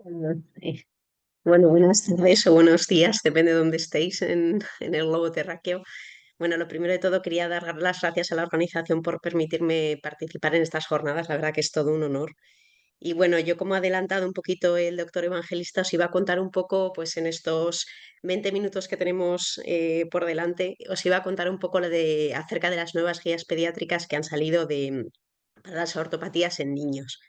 Sí. Bueno, buenas tardes o buenos días, depende de dónde estéis en el globo terráqueo. Bueno, lo primero de todo quería dar las gracias a la organización por permitirme participar en estas jornadas, la verdad que es todo un honor. Y bueno, yo como ha adelantado un poquito el doctor Evangelista, os iba a contar un poco, pues en estos 20 minutos que tenemos por delante, os iba a contar un poco acerca de las nuevas guías pediátricas que han salido para las ortopatías en niños.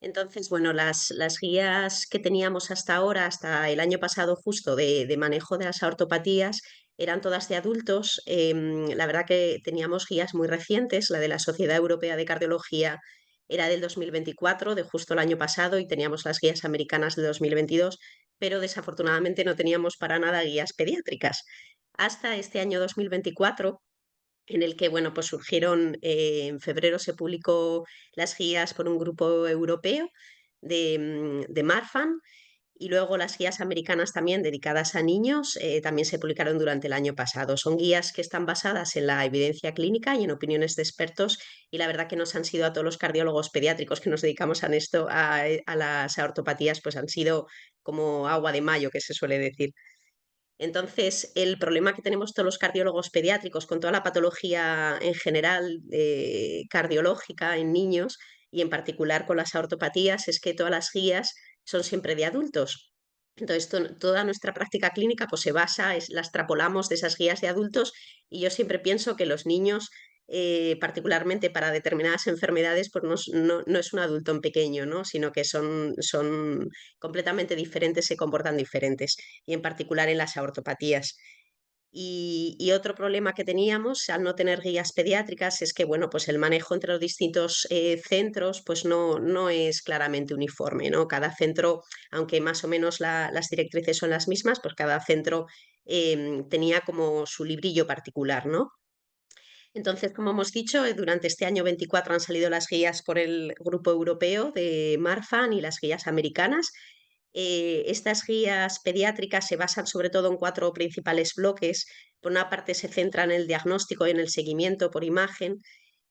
Entonces, bueno, las guías que teníamos hasta ahora, hasta el año pasado justo, de manejo de las ortopatías, eran todas de adultos. La verdad que teníamos guías muy recientes, la de la Sociedad Europea de Cardiología era del 2024, de justo el año pasado, y teníamos las guías americanas de 2022, pero desafortunadamente no teníamos para nada guías pediátricas. Hasta este año 2024 en el que, bueno, pues surgieron, en febrero se publicó las guías por un grupo europeo de Marfan, y luego las guías americanas también dedicadas a niños también se publicaron durante el año pasado. Son guías que están basadas en la evidencia clínica y en opiniones de expertos, y la verdad que nos han sido a todos los cardiólogos pediátricos que nos dedicamos a las ortopatías, pues han sido como agua de mayo, que se suele decir. Entonces, el problema que tenemos todos los cardiólogos pediátricos con toda la patología en general cardiológica en niños y en particular con las aortopatías es que todas las guías son siempre de adultos. Entonces, toda nuestra práctica clínica pues, se basa, la extrapolamos de esas guías de adultos, y yo siempre pienso que los niños, particularmente para determinadas enfermedades, pues no es un adulto en pequeño, ¿no? Sino que son completamente diferentes, se comportan diferentes, y en particular en las aortopatías. Y otro problema que teníamos al no tener guías pediátricas es que, bueno, pues el manejo entre los distintos centros pues no es claramente uniforme, ¿no? Cada centro, aunque más o menos las directrices son las mismas, pues cada centro tenía como su librillo particular, ¿no? Entonces, como hemos dicho, durante este año 24 han salido las guías por el Grupo Europeo de Marfan y las guías americanas. Estas guías pediátricas se basan sobre todo en cuatro principales bloques. Por una parte, se centra en el diagnóstico y en el seguimiento por imagen,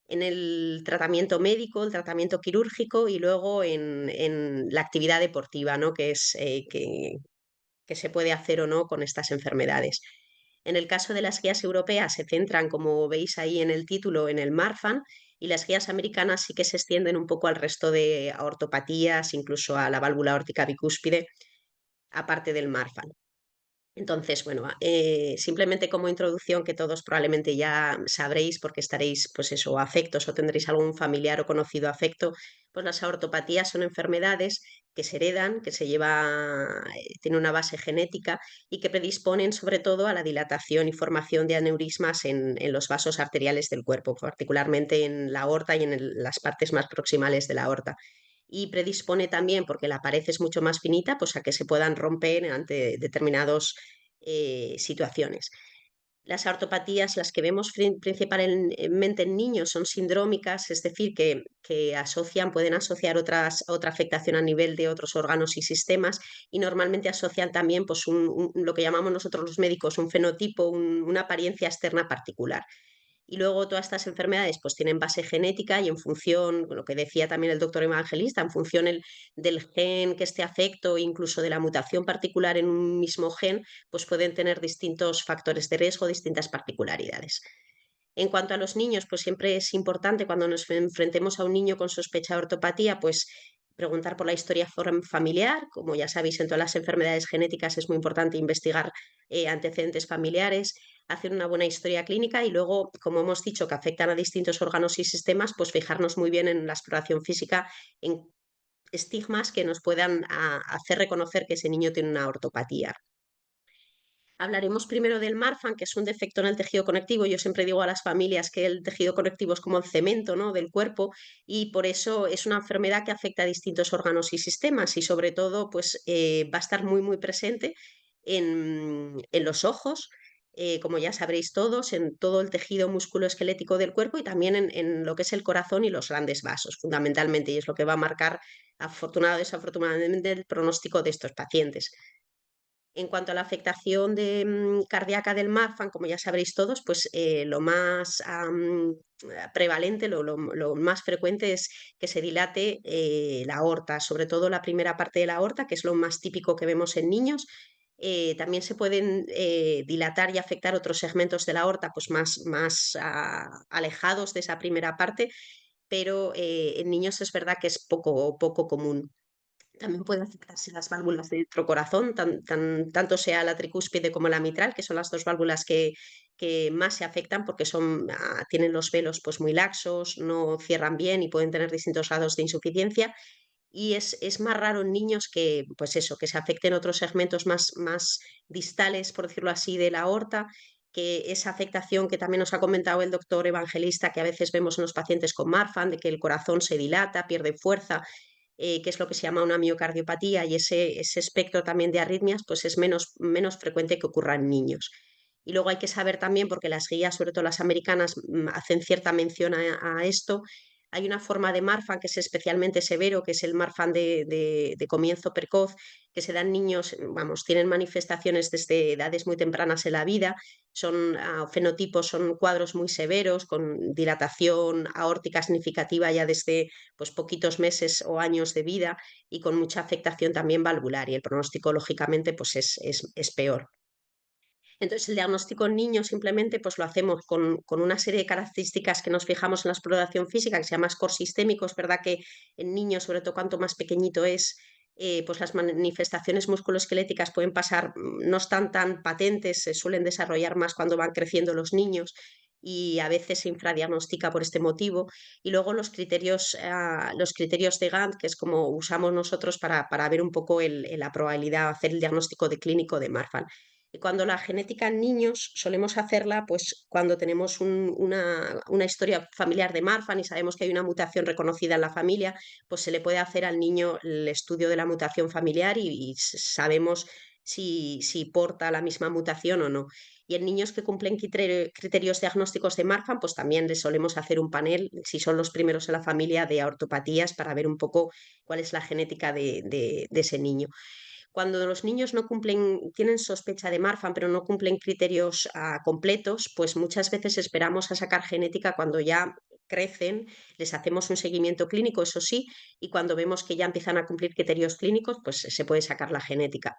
en el tratamiento médico, el tratamiento quirúrgico y luego en la actividad deportiva, ¿no? Que es que se puede hacer o no con estas enfermedades. En el caso de las guías europeas se centran, como veis ahí en el título, en el Marfan, y las guías americanas sí que se extienden un poco al resto de ortopatías, incluso a la válvula aórtica bicúspide, aparte del Marfan. Entonces, bueno, simplemente como introducción que todos probablemente ya sabréis porque estaréis, pues eso, afectos o tendréis algún familiar o conocido afecto, pues las aortopatías son enfermedades que se heredan, que se lleva, tiene una base genética y que predisponen sobre todo a la dilatación y formación de aneurismas en los vasos arteriales del cuerpo, particularmente en la aorta y en las partes más proximales de la aorta, y predispone también, porque la pared es mucho más finita, pues a que se puedan romper ante determinadas situaciones. Las ortopatías, las que vemos principalmente en niños, son sindrómicas, es decir, que pueden asociar otra afectación a nivel de otros órganos y sistemas, y normalmente asocian también pues, lo que llamamos nosotros los médicos un fenotipo, una apariencia externa particular. Y luego todas estas enfermedades pues tienen base genética, y en función, lo que decía también el doctor Evangelista, en función del gen que esté afecto, incluso de la mutación particular en un mismo gen, pues pueden tener distintos factores de riesgo, distintas particularidades. En cuanto a los niños, pues siempre es importante cuando nos enfrentemos a un niño con sospecha de ortopatía, pues preguntar por la historia familiar. Como ya sabéis, en todas las enfermedades genéticas es muy importante investigar antecedentes familiares, hacer una buena historia clínica y luego, como hemos dicho, que afectan a distintos órganos y sistemas, pues fijarnos muy bien en la exploración física, en estigmas que nos puedan hacer reconocer que ese niño tiene una ortopatía. Hablaremos primero del Marfan, que es un defecto en el tejido conectivo. Yo siempre digo a las familias que el tejido conectivo es como el cemento, ¿no?, del cuerpo, y por eso es una enfermedad que afecta a distintos órganos y sistemas, y sobre todo pues, va a estar muy presente en los ojos, como ya sabréis todos, en todo el tejido musculoesquelético del cuerpo y también en lo que es el corazón y los grandes vasos, fundamentalmente, y es lo que va a marcar, afortunado o desafortunadamente, el pronóstico de estos pacientes. En cuanto a la afectación cardíaca del Marfan, como ya sabréis todos, pues lo más prevalente, lo más frecuente es que se dilate la aorta, sobre todo la primera parte de la aorta, que es lo más típico que vemos en niños. También se pueden dilatar y afectar otros segmentos de la aorta, pues más alejados de esa primera parte, pero en niños es verdad que es poco común. También puede afectarse las válvulas de nuestro corazón, tanto sea la tricúspide como la mitral, que son las dos válvulas que más se afectan porque tienen los velos pues, muy laxos, no cierran bien y pueden tener distintos grados de insuficiencia. Y es más raro en niños que, pues eso, que se afecten otros segmentos más distales, por decirlo así, de la aorta, que esa afectación que también nos ha comentado el doctor Evangelista, que a veces vemos en los pacientes con Marfan, de que el corazón se dilata, pierde fuerza, que es lo que se llama una miocardiopatía, y ese espectro también de arritmias, pues es menos frecuente que ocurra en niños. Y luego hay que saber también, porque las guías, sobre todo las americanas, hacen cierta mención a esto. Hay una forma de Marfan que es especialmente severo, que es el Marfan de comienzo precoz, que se dan niños, vamos, tienen manifestaciones desde edades muy tempranas en la vida, son fenotipos, son cuadros muy severos, con dilatación aórtica significativa ya desde pues, poquitos meses o años de vida y con mucha afectación también valvular, y el pronóstico, lógicamente, pues es peor. Entonces, el diagnóstico en niños simplemente pues lo hacemos con una serie de características que nos fijamos en la exploración física, que se llama score sistémico. Es verdad que en niños, sobre todo cuanto más pequeñito es, pues las manifestaciones musculoesqueléticas pueden pasar, no están tan patentes, se suelen desarrollar más cuando van creciendo los niños y a veces se infradiagnostica por este motivo. Y luego los criterios de Gantt, que es como usamos nosotros para ver un poco la probabilidad, hacer el diagnóstico de clínico de Marfan. Y cuando la genética en niños solemos hacerla, pues cuando tenemos una historia familiar de Marfan y sabemos que hay una mutación reconocida en la familia, pues se le puede hacer al niño el estudio de la mutación familiar y sabemos si porta la misma mutación o no. Y en niños que cumplen criterios diagnósticos de Marfan, pues también les solemos hacer un panel, si son los primeros en la familia, de aortopatías para ver un poco cuál es la genética de ese niño. Cuando los niños no cumplen, tienen sospecha de Marfan, pero no cumplen criterios completos, pues muchas veces esperamos a sacar genética cuando ya crecen, les hacemos un seguimiento clínico, eso sí, y cuando vemos que ya empiezan a cumplir criterios clínicos, pues se puede sacar la genética.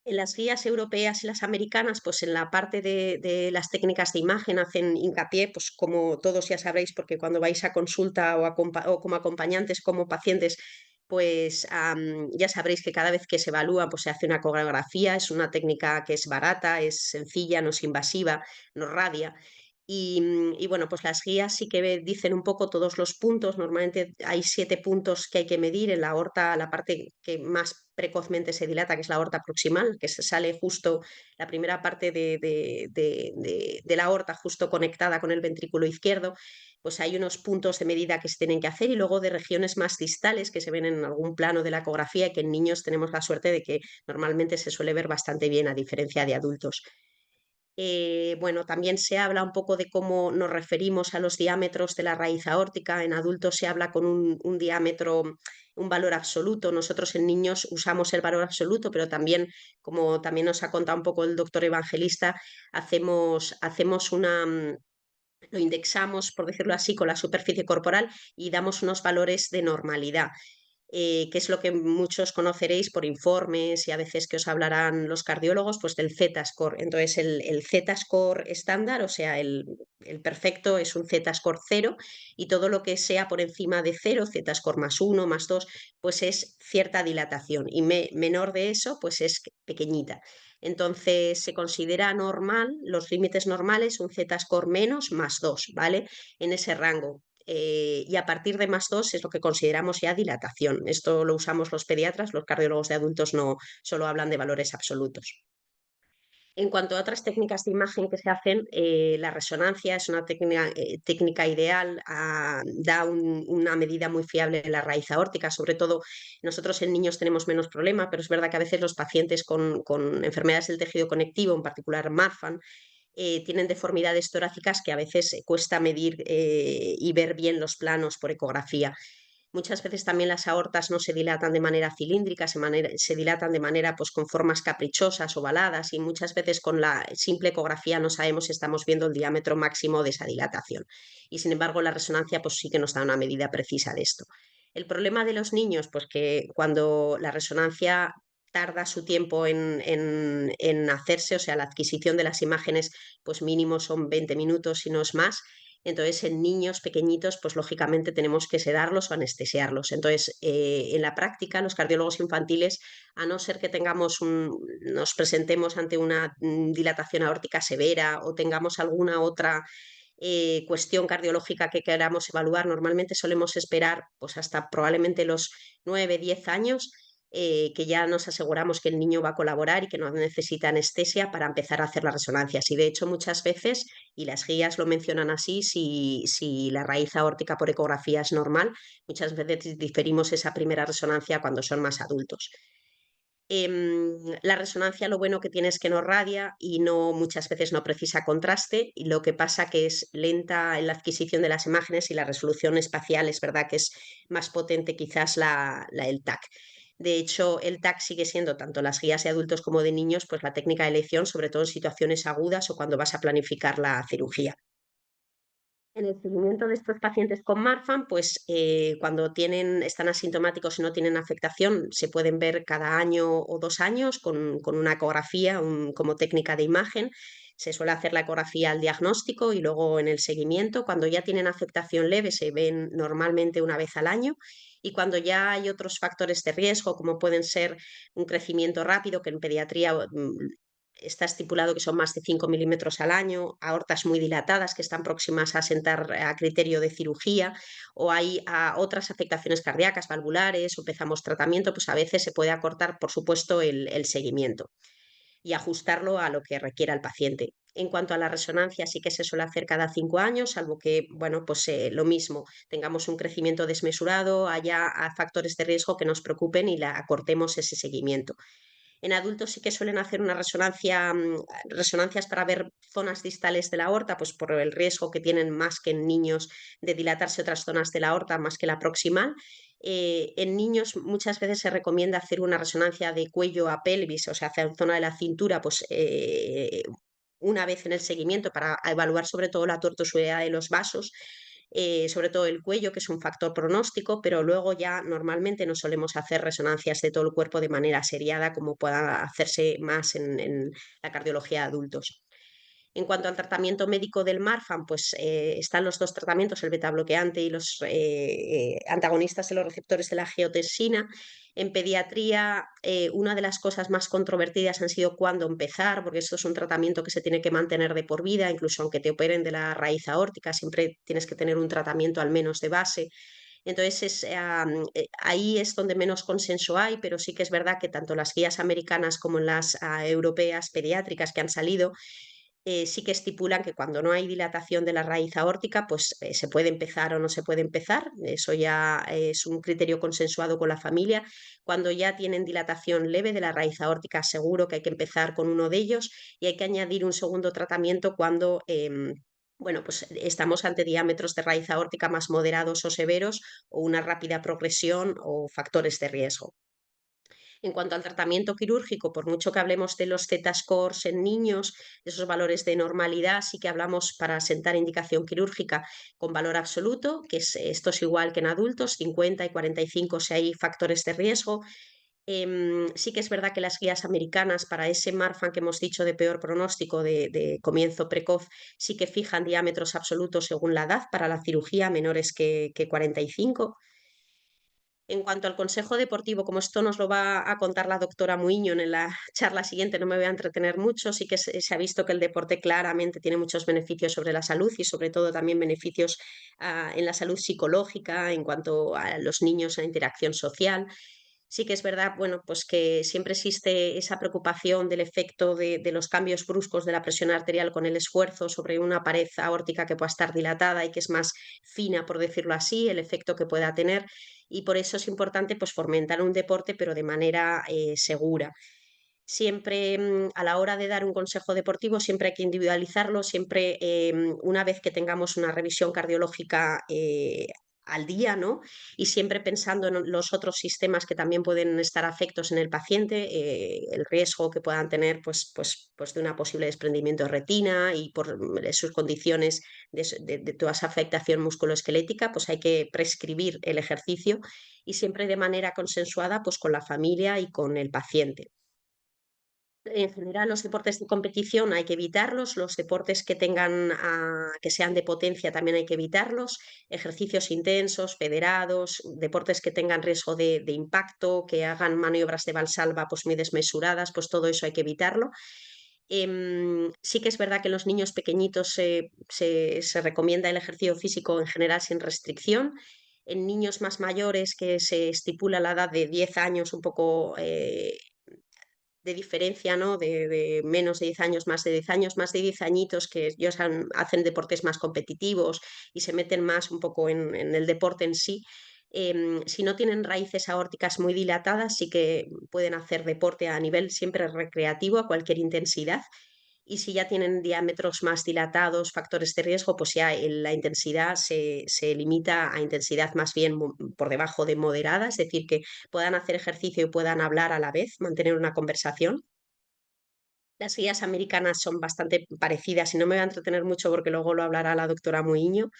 En las guías europeas y las americanas, pues en la parte de las técnicas de imagen hacen hincapié, pues como todos ya sabréis, porque cuando vais a consulta o como acompañantes, como pacientes, pues ya sabréis que cada vez que se evalúa, pues se hace una ecografía, es una técnica que es barata, es sencilla, no es invasiva, no radia. Y bueno, pues las guías sí que dicen un poco todos los puntos. Normalmente hay 7 puntos que hay que medir en la aorta, la parte que más precozmente se dilata, que es la aorta proximal, que se sale justo la primera parte de la aorta, justo conectada con el ventrículo izquierdo. Pues hay unos puntos de medida que se tienen que hacer y luego de regiones más distales que se ven en algún plano de la ecografía y que en niños tenemos la suerte de que normalmente se suele ver bastante bien a diferencia de adultos. Bueno, también se habla un poco de cómo nos referimos a los diámetros de la raíz aórtica. En adultos se habla con un diámetro, un valor absoluto. Nosotros en niños usamos el valor absoluto, pero también, como también nos ha contado un poco el doctor Evangelista, hacemos lo indexamos, por decirlo así, con la superficie corporal y damos unos valores de normalidad, que es lo que muchos conoceréis por informes y a veces que os hablarán los cardiólogos, pues del Z-score. Entonces, el Z-score estándar, o sea, el perfecto es un Z-score 0 y todo lo que sea por encima de 0, Z-score +1, +2, pues es cierta dilatación y menor de eso, pues es pequeñita. Entonces, se considera normal, los límites normales, un Z-score menos +2, ¿vale? En ese rango. Y a partir de +2 es lo que consideramos ya dilatación. Esto lo usamos los pediatras, los cardiólogos de adultos no solo hablan de valores absolutos. En cuanto a otras técnicas de imagen que se hacen, la resonancia es una técnica ideal, da una medida muy fiable de la raíz aórtica. Sobre todo nosotros en niños tenemos menos problema, pero es verdad que a veces los pacientes con enfermedades del tejido conectivo, en particular Marfan, tienen deformidades torácicas que a veces cuesta medir y ver bien los planos por ecografía. Muchas veces también las aortas no se dilatan de manera cilíndrica, se dilatan de manera pues con formas caprichosas, ovaladas, y muchas veces con la simple ecografía no sabemos si estamos viendo el diámetro máximo de esa dilatación. Y sin embargo la resonancia pues sí que nos da una medida precisa de esto. El problema de los niños, pues que cuando la resonancia tarda su tiempo en hacerse, o sea, la adquisición de las imágenes, pues mínimo son 20 minutos, si no es más. Entonces, en niños pequeñitos, pues lógicamente tenemos que sedarlos o anestesiarlos. Entonces, en la práctica, los cardiólogos infantiles, a no ser que nos presentemos ante una dilatación aórtica severa o tengamos alguna otra cuestión cardiológica que queramos evaluar, normalmente solemos esperar pues hasta probablemente los 9, 10 años, que ya nos aseguramos que el niño va a colaborar y que no necesita anestesia para empezar a hacer las resonancias. Y de hecho muchas veces, y las guías lo mencionan así, si la raíz aórtica por ecografía es normal, muchas veces diferimos esa primera resonancia cuando son más adultos. La resonancia lo bueno que tiene es que no radia y no muchas veces no precisa contraste, y lo que pasa que es lenta en la adquisición de las imágenes, y la resolución espacial es verdad que es más potente quizás el TAC. De hecho, el TAC sigue siendo tanto las guías de adultos como de niños, pues la técnica de elección, sobre todo en situaciones agudas o cuando vas a planificar la cirugía. En el seguimiento de estos pacientes con Marfan, pues cuando están asintomáticos y no tienen afectación, se pueden ver cada año o 2 años con una ecografía como técnica de imagen. Se suele hacer la ecografía al diagnóstico y luego en el seguimiento. Cuando ya tienen afectación leve, se ven normalmente una vez al año. Y cuando ya hay otros factores de riesgo, como pueden ser un crecimiento rápido, que en pediatría está estipulado que son más de 5 milímetros al año, aortas muy dilatadas que están próximas a sentar a criterio de cirugía, o hay otras afectaciones cardíacas, valvulares, o empezamos tratamiento, pues a veces se puede acortar, por supuesto, el seguimiento y ajustarlo a lo que requiera el paciente. En cuanto a la resonancia, sí que se suele hacer cada 5 años, salvo que, bueno, pues lo mismo, tengamos un crecimiento desmesurado, haya factores de riesgo que nos preocupen y acortemos ese seguimiento. En adultos sí que suelen hacer una resonancias para ver zonas distales de la aorta, pues por el riesgo que tienen más que en niños de dilatarse otras zonas de la aorta más que la proximal. En niños muchas veces se recomienda hacer una resonancia de cuello a pelvis, o sea, hacia la zona de la cintura, pues una vez en el seguimiento para evaluar sobre todo la tortuosidad de los vasos, sobre todo el cuello, que es un factor pronóstico, pero luego ya normalmente no solemos hacer resonancias de todo el cuerpo de manera seriada como pueda hacerse más en la cardiología de adultos. En cuanto al tratamiento médico del Marfan, pues están los dos tratamientos, el betabloqueante y los antagonistas de los receptores de la angiotensina. En pediatría, una de las cosas más controvertidas han sido cuándo empezar, porque esto es un tratamiento que se tiene que mantener de por vida, incluso aunque te operen de la raíz aórtica, siempre tienes que tener un tratamiento al menos de base. Entonces, ahí es donde menos consenso hay, pero sí que es verdad que tanto las guías americanas como las europeas pediátricas que han salido, sí que estipulan que cuando no hay dilatación de la raíz aórtica, pues se puede empezar o no se puede empezar. Eso ya es un criterio consensuado con la familia. Cuando ya tienen dilatación leve de la raíz aórtica, seguro que hay que empezar con uno de ellos, y hay que añadir un segundo tratamiento cuando bueno, pues estamos ante diámetros de raíz aórtica más moderados o severos, o una rápida progresión o factores de riesgo. En cuanto al tratamiento quirúrgico, por mucho que hablemos de los Z-scores en niños, de esos valores de normalidad, sí que hablamos para sentar indicación quirúrgica con valor absoluto, esto es igual que en adultos, 50 y 45 si hay factores de riesgo. Sí que es verdad que las guías americanas para ese Marfan que hemos dicho de peor pronóstico, de comienzo precoz, sí que fijan diámetros absolutos según la edad para la cirugía menores que 45. En cuanto al consejo deportivo, como esto nos lo va a contar la doctora Muiño en la charla siguiente, no me voy a entretener mucho. Sí que se ha visto que el deporte claramente tiene muchos beneficios sobre la salud, y sobre todo también beneficios en la salud psicológica, en cuanto a los niños, a interacción social. Sí que es verdad, bueno, pues que siempre existe esa preocupación del efecto de los cambios bruscos de la presión arterial con el esfuerzo sobre una pared aórtica que pueda estar dilatada y que es más fina, por decirlo así, el efecto que pueda tener. Y por eso es importante pues fomentar un deporte, pero de manera segura. Siempre a la hora de dar un consejo deportivo, siempre hay que individualizarlo, siempre una vez que tengamos una revisión cardiológica al día, ¿no? Y siempre pensando en los otros sistemas que también pueden estar afectos en el paciente, el riesgo que puedan tener pues de una posible desprendimiento de retina y por sus condiciones de toda esa afectación musculoesquelética, pues hay que prescribir el ejercicio y siempre de manera consensuada pues con la familia y con el paciente. En general, los deportes de competición hay que evitarlos, los deportes que tengan, que sean de potencia también hay que evitarlos, ejercicios intensos, federados, deportes que tengan riesgo de impacto, que hagan maniobras de valsalva pues muy desmesuradas, pues todo eso hay que evitarlo. Sí que es verdad que en los niños pequeñitos se recomienda el ejercicio físico en general sin restricción. En niños más mayores que se estipula la edad de 10 años un poco de diferencia, ¿no? De menos de 10 años, más de 10 años, más de 10 añitos que ellos hacen deportes más competitivos y se meten más un poco en el deporte en sí. Si no tienen raíces aórticas muy dilatadas, sí que pueden hacer deporte a nivel siempre recreativo, a cualquier intensidad. Y si ya tienen diámetros más dilatados, factores de riesgo, pues ya la intensidad se limita a intensidad más bien por debajo de moderada, es decir, que puedan hacer ejercicio y puedan hablar a la vez, mantener una conversación. Las guías americanas son bastante parecidas y no me voy a entretener mucho porque luego lo hablará la doctora Muiño.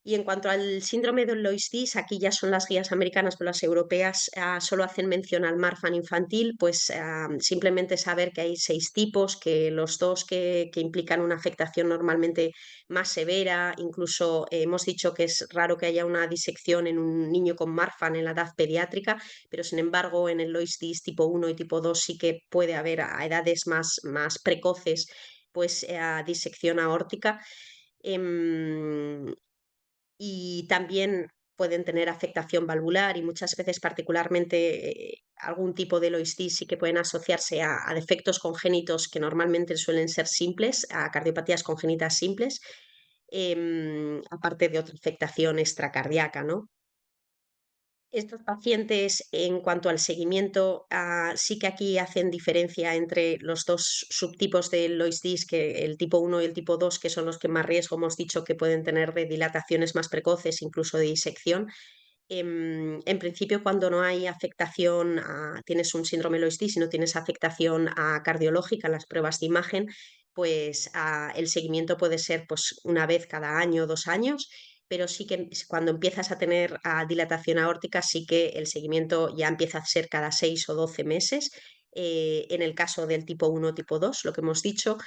Y en cuanto al síndrome de Lois-Dietz, aquí ya son las guías americanas, pero las europeas solo hacen mención al Marfan infantil, pues simplemente saber que hay 6 tipos, que los dos que implican una afectación normalmente más severa, incluso hemos dicho que es raro que haya una disección en un niño con Marfan en la edad pediátrica, pero sin embargo en el Lois-Dietz tipo 1 y tipo 2 sí que puede haber a edades más precoces, pues disección aórtica. Em, y también pueden tener afectación valvular y muchas veces particularmente algún tipo de loistis sí que pueden asociarse a defectos congénitos que normalmente suelen ser simples, a cardiopatías congénitas simples, aparte de otra afectación extracardíaca, ¿no? Estos pacientes, en cuanto al seguimiento, sí que aquí hacen diferencia entre los dos subtipos de Lois-Dietz, que el tipo 1 y el tipo 2, que son los que más riesgo hemos dicho que pueden tener de dilataciones más precoces, incluso de disección. En principio, cuando no hay afectación, tienes un síndrome Lois-Dietz y no tienes afectación cardiológica en las pruebas de imagen, pues el seguimiento puede ser pues, una vez cada año, 2 años, pero sí que cuando empiezas a tener dilatación aórtica, sí que el seguimiento ya empieza a ser cada 6 o 12 meses. En el caso del tipo 1 o tipo 2, lo que hemos dicho,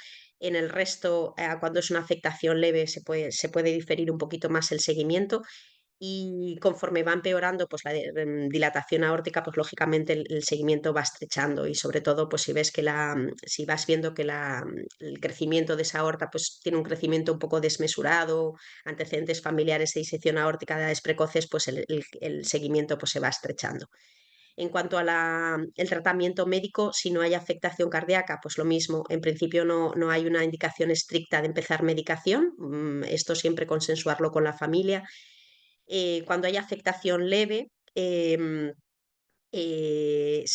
en el resto, cuando es una afectación leve, se puede diferir un poquito más el seguimiento y conforme va empeorando pues dilatación aórtica, pues lógicamente el seguimiento va estrechando y sobre todo pues si ves que si vas viendo que el crecimiento de esa aorta pues tiene un crecimiento un poco desmesurado, antecedentes familiares de disección aórtica de edades precoces, pues el seguimiento pues se va estrechando. En cuanto a el tratamiento médico, si no hay afectación cardíaca, pues lo mismo. En principio no hay una indicación estricta de empezar medicación. Esto siempre consensuarlo con la familia. Cuando hay afectación leve, se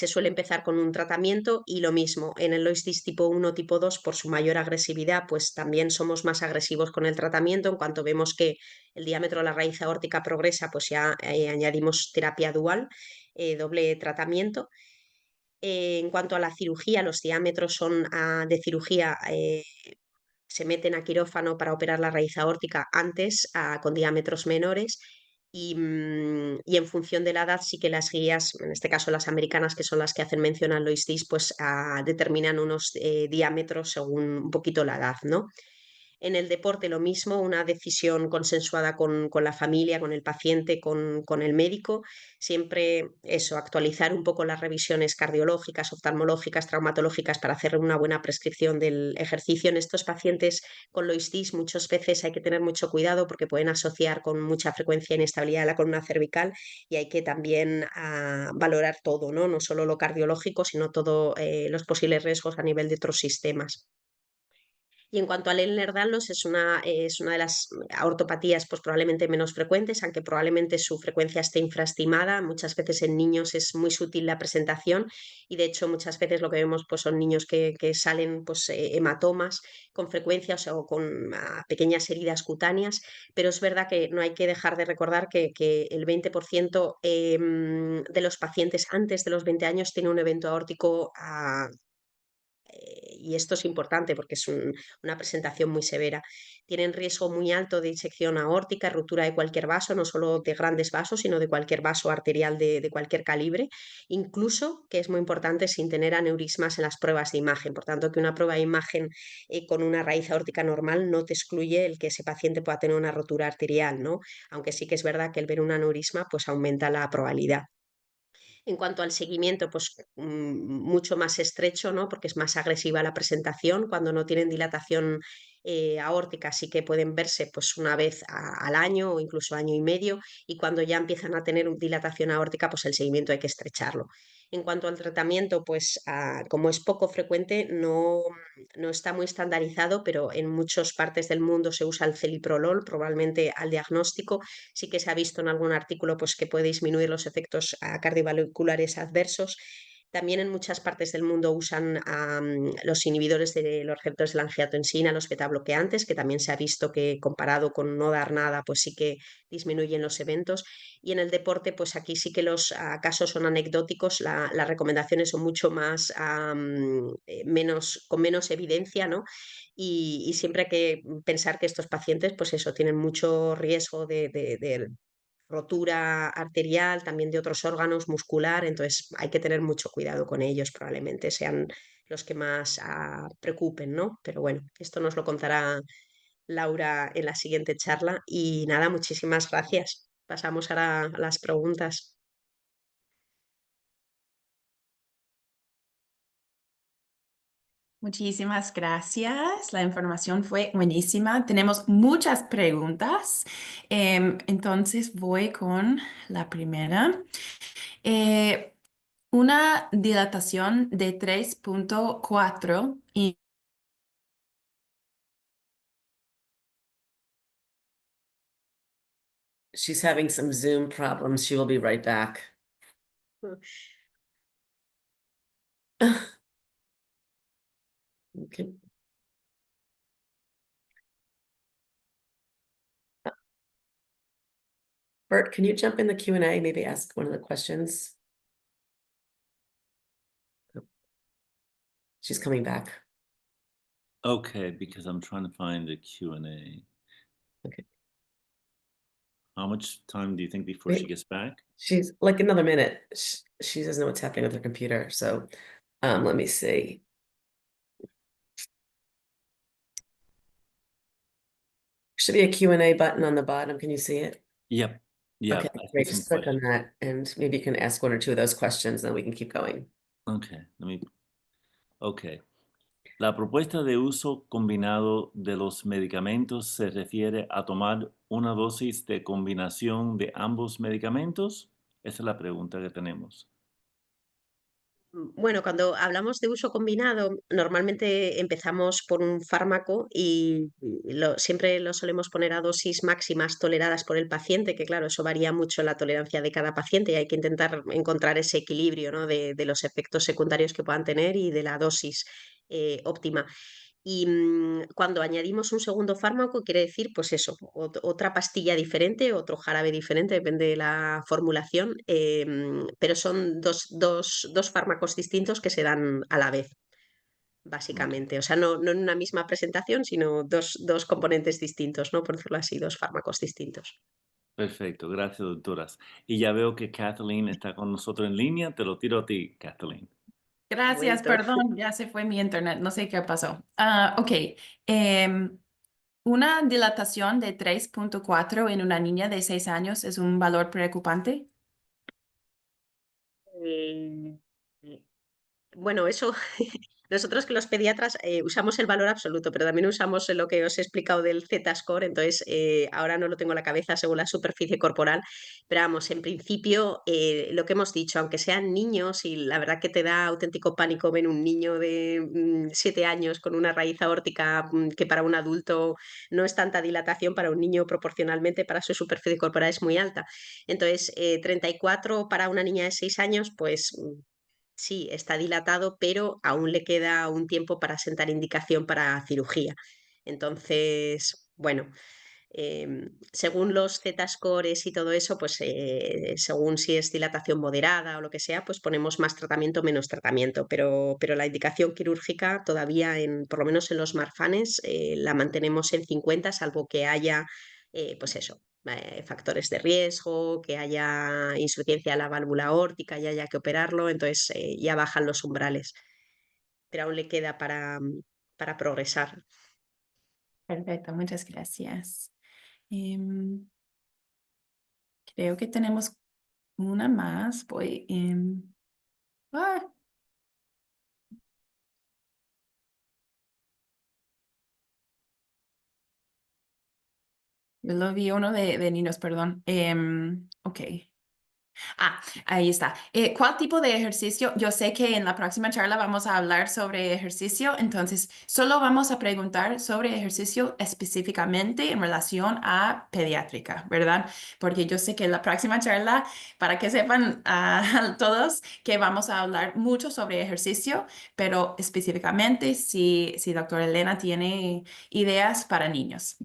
suele empezar con un tratamiento y lo mismo, en el Loistis tipo 1, tipo 2, por su mayor agresividad, pues también somos más agresivos con el tratamiento. En cuanto vemos que el diámetro de la raíz aórtica progresa, pues ya añadimos terapia dual, doble tratamiento. En cuanto a la cirugía, los diámetros son de cirugía se meten a quirófano para operar la raíz aórtica antes, con diámetros menores. Y en función de la edad, sí que las guías, en este caso las americanas, que son las que hacen mención al Lois-Dietz, pues determinan unos diámetros según un poquito la edad, ¿no? En el deporte lo mismo, una decisión consensuada con la familia, con el paciente, con el médico. Siempre eso, actualizar un poco las revisiones cardiológicas, oftalmológicas, traumatológicas para hacer una buena prescripción del ejercicio. En estos pacientes con Lois-Dietz muchas veces hay que tener mucho cuidado porque pueden asociar con mucha frecuencia inestabilidad de la columna cervical y hay que también valorar todo, ¿no? No solo lo cardiológico, sino todos los posibles riesgos a nivel de otros sistemas. Y en cuanto al Ehlers-Danlos, es una de las aortopatías pues, probablemente menos frecuentes, aunque probablemente su frecuencia esté infraestimada. Muchas veces en niños es muy sutil la presentación y de hecho muchas veces lo que vemos pues, son niños que salen pues, hematomas con frecuencia, o sea, o con pequeñas heridas cutáneas, pero es verdad que no hay que dejar de recordar que el 20% de los pacientes antes de los 20 años tiene un evento aórtico y esto es importante porque es una presentación muy severa. Tienen riesgo muy alto de disección aórtica, ruptura de cualquier vaso, no solo de grandes vasos, sino de cualquier vaso arterial de cualquier calibre, incluso, que es muy importante, sin tener aneurismas en las pruebas de imagen. Por tanto, que una prueba de imagen con una raíz aórtica normal no te excluye el que ese paciente pueda tener una rotura arterial, ¿no? Aunque sí que es verdad que el ver un aneurisma pues aumenta la probabilidad. En cuanto al seguimiento, pues mucho más estrecho, ¿no? Porque es más agresiva la presentación. Cuando no tienen dilatación aórtica, sí que pueden verse pues una vez al año o incluso año y medio. Y cuando ya empiezan a tener dilatación aórtica, pues el seguimiento hay que estrecharlo. En cuanto al tratamiento, pues como es poco frecuente, no está muy estandarizado, pero en muchas partes del mundo se usa el celiprolol, probablemente al diagnóstico. Sí que se ha visto en algún artículo pues, que puede disminuir los efectos cardiovasculares adversos. También en muchas partes del mundo usan los inhibidores de los receptores de la angiotensina, los betabloqueantes, que también se ha visto que comparado con no dar nada, pues sí que disminuyen los eventos. Y en el deporte, pues aquí sí que los casos son anecdóticos, las recomendaciones son mucho más, con menos evidencia, ¿no? Y siempre hay que pensar que estos pacientes, pues eso, tienen mucho riesgo de rotura arterial, también de otros órganos, muscular, entonces hay que tener mucho cuidado con ellos, probablemente sean los que más preocupen, ¿no? Pero bueno, esto nos lo contará Laura en la siguiente charla y nada, muchísimas gracias. Pasamos ahora a las preguntas. Muchísimas gracias. La información fue buenísima. Tenemos muchas preguntas. Entonces voy con la primera. Eh, una dilatación de 3.4 y She's having some Zoom problems. She will be right back. Okay. Bert, can you jump in the Q&A, maybe ask one of the questions? She's coming back. Okay, because I'm trying to find the Q&A. Okay. How much time do you think before Wait. she gets back? She's like another minute. She doesn't know what's happening with her computer. So let me see. Should be a Q&A button on the bottom. Can you see it? Yep. Yeah. Okay, I see great. some Just click on questions. that and maybe you can ask one or two of those questions, then we can keep going. Okay, Okay. La propuesta de uso combinado de los medicamentos se refiere a tomar una dosis de combinación de ambos medicamentos. Esa es la pregunta que tenemos. Bueno, cuando hablamos de uso combinado, normalmente empezamos por un fármaco y siempre lo solemos poner a dosis máximas toleradas por el paciente, que claro, eso varía mucho la tolerancia de cada paciente y hay que intentar encontrar ese equilibrio, ¿no? de los efectos secundarios que puedan tener y de la dosis óptima. Y cuando añadimos un segundo fármaco, quiere decir, pues eso, otra pastilla diferente, otro jarabe diferente, depende de la formulación, pero son dos fármacos distintos que se dan a la vez, básicamente. O sea, no en una misma presentación, sino dos componentes distintos, ¿no? Por decirlo así, dos fármacos distintos. Perfecto, gracias, doctoras. Y ya veo que Kathleen está con nosotros en línea. Te lo tiro a ti, Kathleen. Ha gracias, vuelto. perdón, ya se fue mi internet, no sé qué pasó. Ok. Una dilatación de 3.4 en una niña de 6 años es un valor preocupante. Eh, Bueno, eso nosotros que los pediatras usamos el valor absoluto, pero también usamos lo que os he explicado del Z-score, entonces ahora no lo tengo en la cabeza según la superficie corporal, pero vamos, en principio lo que hemos dicho, aunque sean niños, y la verdad que te da auténtico pánico ver un niño de 7 años con una raíz aórtica que para un adulto no es tanta dilatación, para un niño proporcionalmente para su superficie corporal es muy alta. Entonces, 34 para una niña de 6 años, pues sí, está dilatado, pero aún le queda un tiempo para sentar indicación para cirugía. Entonces, bueno, según los Z-scores y todo eso, pues según si es dilatación moderada o lo que sea, pues ponemos más tratamiento o menos tratamiento, pero la indicación quirúrgica todavía, por lo menos en los marfanes, la mantenemos en 50, salvo que haya, pues eso, factores de riesgo, que haya insuficiencia de la válvula aórtica y haya que operarlo, entonces ya bajan los umbrales, pero aún le queda para progresar. Perfecto, muchas gracias. Em, Creo que tenemos una más. Ah, yo lo vi uno de niños, perdón. Ok. Ahí está. ¿Cuál tipo de ejercicio? Yo sé que en la próxima charla vamos a hablar sobre ejercicio, entonces solo vamos a preguntar sobre ejercicio específicamente en relación a pediátrica, ¿verdad? Porque yo sé que en la próxima charla, para que sepan todos que vamos a hablar mucho sobre ejercicio, pero específicamente si doctora Elena tiene ideas para niños.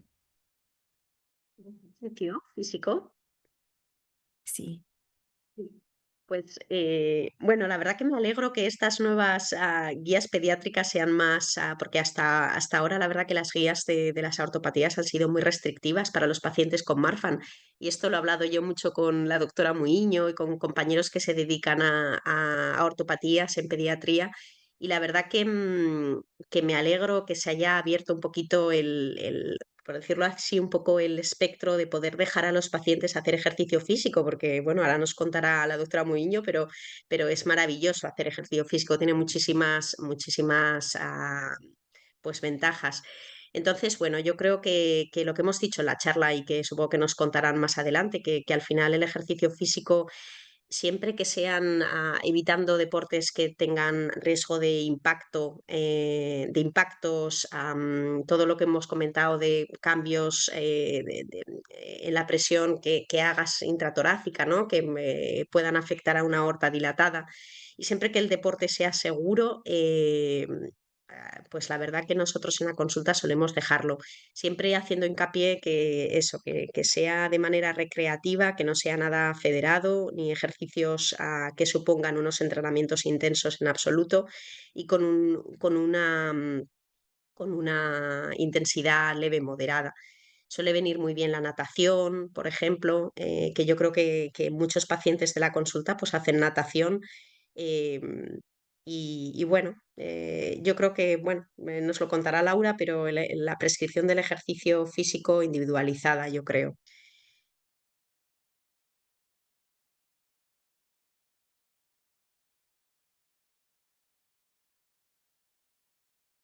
¿Ejercicio físico? Sí. Sí. Pues bueno, la verdad que me alegro que estas nuevas guías pediátricas sean más, porque hasta ahora la verdad que las guías de las ortopatías han sido muy restrictivas para los pacientes con Marfan. Y esto lo he hablado yo mucho con la doctora Muiño y con compañeros que se dedican a ortopatías en pediatría. Y la verdad que me alegro que se haya abierto un poquito por decirlo así, un poco el espectro de poder dejar a los pacientes hacer ejercicio físico, porque bueno, ahora nos contará la doctora Muiño, pero es maravilloso hacer ejercicio físico, tiene muchísimas pues ventajas. Entonces, bueno, yo creo que lo que hemos dicho en la charla y que supongo que nos contarán más adelante, que al final el ejercicio físico siempre que sean evitando deportes que tengan riesgo de impacto, de impactos, todo lo que hemos comentado de cambios en la presión que hagas intratorácica, ¿no? Que puedan afectar a una aorta dilatada. Y siempre que el deporte sea seguro, pues la verdad que nosotros en la consulta solemos dejarlo, siempre haciendo hincapié que eso, que sea de manera recreativa, que no sea nada federado, ni ejercicios que supongan unos entrenamientos intensos en absoluto y con una intensidad leve moderada. Suele venir muy bien la natación, por ejemplo, que yo creo que muchos pacientes de la consulta pues hacen natación. Y bueno, yo creo que bueno, nos lo contará Laura, pero la prescripción del ejercicio físico individualizada, yo creo.